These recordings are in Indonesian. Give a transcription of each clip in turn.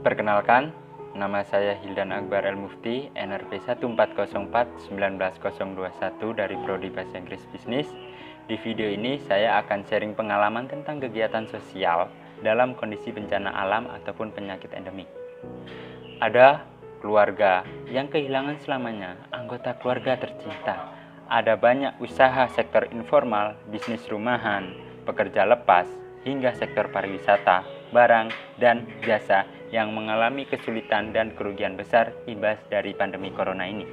Perkenalkan, nama saya Hildan Akbar El Mufti, NRP 1404-19021 dari Prodi Bahasa Inggris Bisnis. Di video ini saya akan sharing pengalaman tentang kegiatan sosial dalam kondisi bencana alam ataupun penyakit endemik. Ada keluarga yang kehilangan selamanya anggota keluarga tercinta. Ada banyak usaha sektor informal, bisnis rumahan, pekerja lepas, hingga sektor pariwisata, barang, dan jasa yang mengalami kesulitan dan kerugian besar imbas dari pandemi corona ini.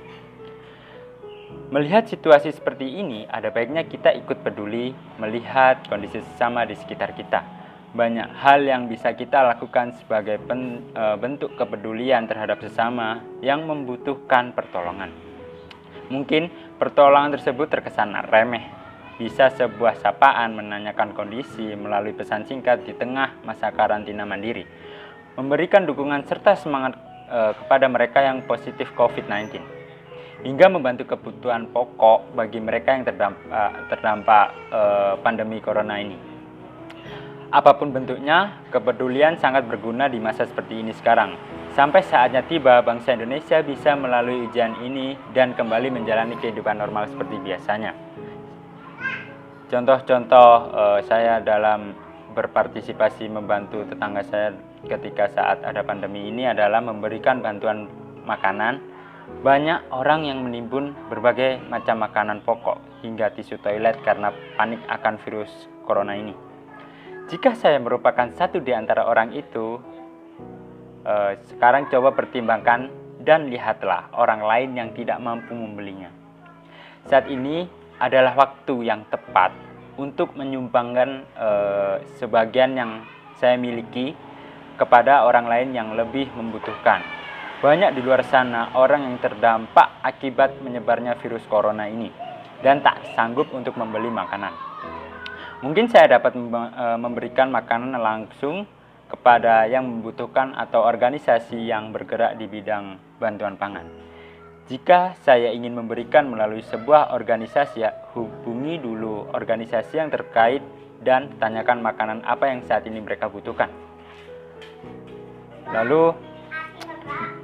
Melihat situasi seperti ini, ada baiknya kita ikut peduli melihat kondisi sesama di sekitar kita. Banyak hal yang bisa kita lakukan sebagai bentuk kepedulian terhadap sesama yang membutuhkan pertolongan. Mungkin pertolongan tersebut terkesan remeh. Bisa sebuah sapaan, menanyakan kondisi melalui pesan singkat di tengah masa karantina mandiri. Memberikan dukungan serta semangat kepada mereka yang positif COVID-19. Hingga membantu kebutuhan pokok bagi mereka yang terdampak pandemi corona ini. Apapun bentuknya, kepedulian sangat berguna di masa seperti ini sekarang. Sampai saatnya tiba, bangsa Indonesia bisa melalui ujian ini dan kembali menjalani kehidupan normal seperti biasanya. Contoh-contoh saya dalam berpartisipasi membantu tetangga saya ketika saat ada pandemi ini adalah memberikan bantuan makanan. Banyak orang yang menimbun berbagai macam makanan pokok hingga tisu toilet karena panik akan virus corona ini. Jika saya merupakan satu di antara orang itu, sekarang coba pertimbangkan dan lihatlah orang lain yang tidak mampu membelinya. Saat ini adalah waktu yang tepat untuk menyumbangkan sebagian yang saya miliki kepada orang lain yang lebih membutuhkan. Banyak di luar sana orang yang terdampak akibat menyebarnya virus corona ini dan tak sanggup untuk membeli makanan. Mungkin saya dapat memberikan makanan langsung kepada yang membutuhkan atau organisasi yang bergerak di bidang bantuan pangan. Jika saya ingin memberikan melalui sebuah organisasi, hubungi dulu organisasi yang terkait dan tanyakan makanan apa yang saat ini mereka butuhkan. Lalu,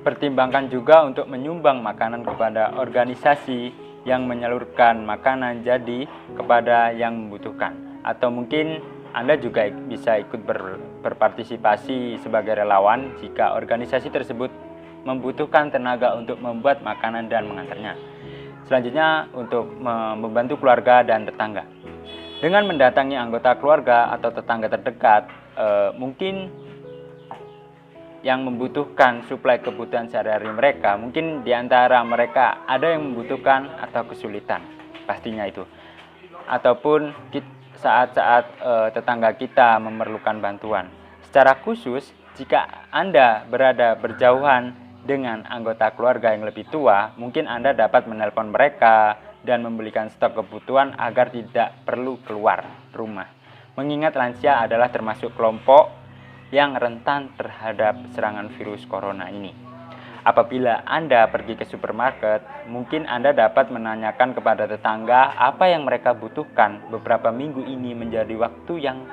pertimbangkan juga untuk menyumbang makanan kepada organisasi yang menyalurkan makanan jadi kepada yang membutuhkan. Atau mungkin Anda juga bisa ikut berpartisipasi sebagai relawan jika organisasi tersebut membutuhkan tenaga untuk membuat makanan dan mengantarnya. Selanjutnya untuk membantu keluarga dan tetangga. Dengan mendatangi anggota keluarga atau tetangga terdekat, mungkin yang membutuhkan suplai kebutuhan sehari-hari mereka, mungkin di antara mereka ada yang membutuhkan atau kesulitan, pastinya itu. Ataupun saat-saat tetangga kita memerlukan bantuan. Secara khusus, jika Anda berada berjauhan dengan anggota keluarga yang lebih tua, mungkin Anda dapat menelpon mereka dan membelikan stok kebutuhan agar tidak perlu keluar rumah. Mengingat lansia adalah termasuk kelompok yang rentan terhadap serangan virus corona ini. Apabila Anda pergi ke supermarket, mungkin Anda dapat menanyakan kepada tetangga apa yang mereka butuhkan. Beberapa minggu ini menjadi waktu yang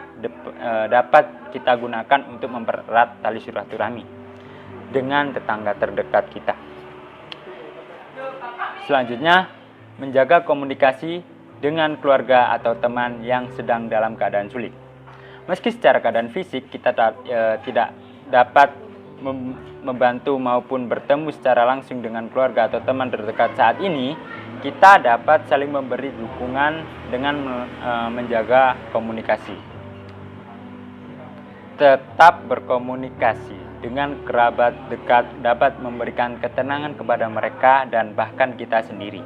dapat kita gunakan untuk mempererat tali silaturahmi dengan tetangga terdekat kita. Selanjutnya, menjaga komunikasi dengan keluarga atau teman yang sedang dalam keadaan sulit. Meski secara keadaan fisik kita tidak dapat membantu maupun bertemu secara langsung dengan keluarga atau teman terdekat saat ini, kita dapat saling memberi dukungan dengan menjaga komunikasi. Tetap berkomunikasi dengan kerabat dekat dapat memberikan ketenangan kepada mereka dan bahkan kita sendiri.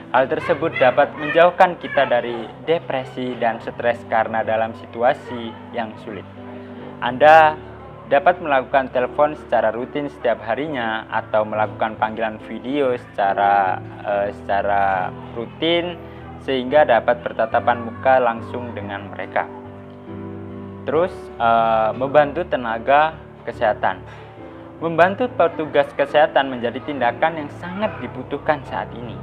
Hal tersebut dapat menjauhkan kita dari depresi dan stres karena dalam situasi yang sulit. Anda dapat melakukan telepon secara rutin setiap harinya atau melakukan panggilan video secara rutin sehingga dapat bertatapan muka langsung dengan mereka. Terus, membantu tenaga kesehatan. Membantu petugas kesehatan menjadi tindakan yang sangat dibutuhkan saat ini.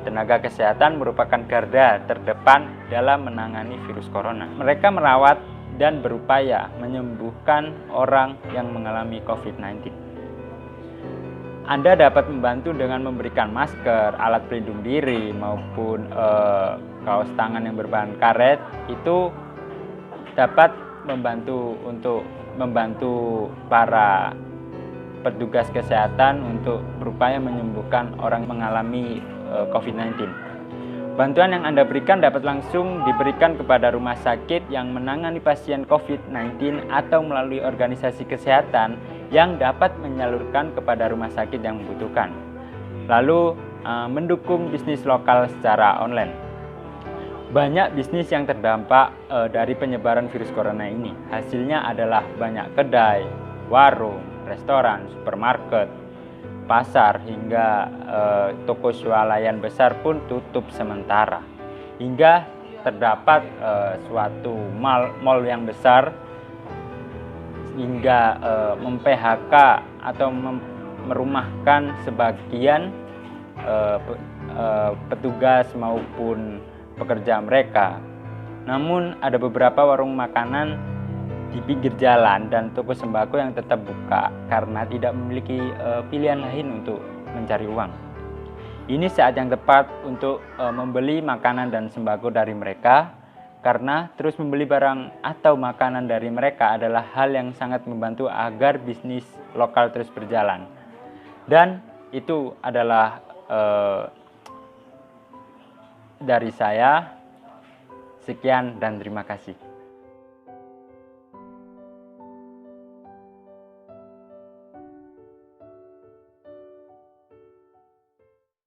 Tenaga kesehatan merupakan garda terdepan dalam menangani virus corona. Mereka merawat dan berupaya menyembuhkan orang yang mengalami COVID-19. Anda dapat membantu dengan memberikan masker, alat pelindung diri, maupun kaos tangan yang berbahan karet. Itu dapat membantu para petugas kesehatan untuk berupaya menyembuhkan orang mengalami COVID-19. Bantuan yang Anda berikan dapat langsung diberikan kepada rumah sakit yang menangani pasien COVID-19 atau melalui organisasi kesehatan yang dapat menyalurkan kepada rumah sakit yang membutuhkan. Lalu, mendukung bisnis lokal secara online. Banyak bisnis yang terdampak dari penyebaran virus corona ini. Hasilnya adalah banyak kedai, warung, restoran, supermarket, pasar, hingga toko swalayan besar pun tutup sementara. Hingga terdapat suatu mal yang besar hingga mem-PHK atau merumahkan sebagian petugas maupun pekerja mereka. Namun ada beberapa warung makanan di pinggir jalan dan toko sembako yang tetap buka karena tidak memiliki pilihan lain untuk mencari uang. Ini saat yang tepat untuk membeli makanan dan sembako dari mereka, karena terus membeli barang atau makanan dari mereka adalah hal yang sangat membantu agar bisnis lokal terus berjalan. Dan itu adalah dari saya. Sekian dan terima kasih.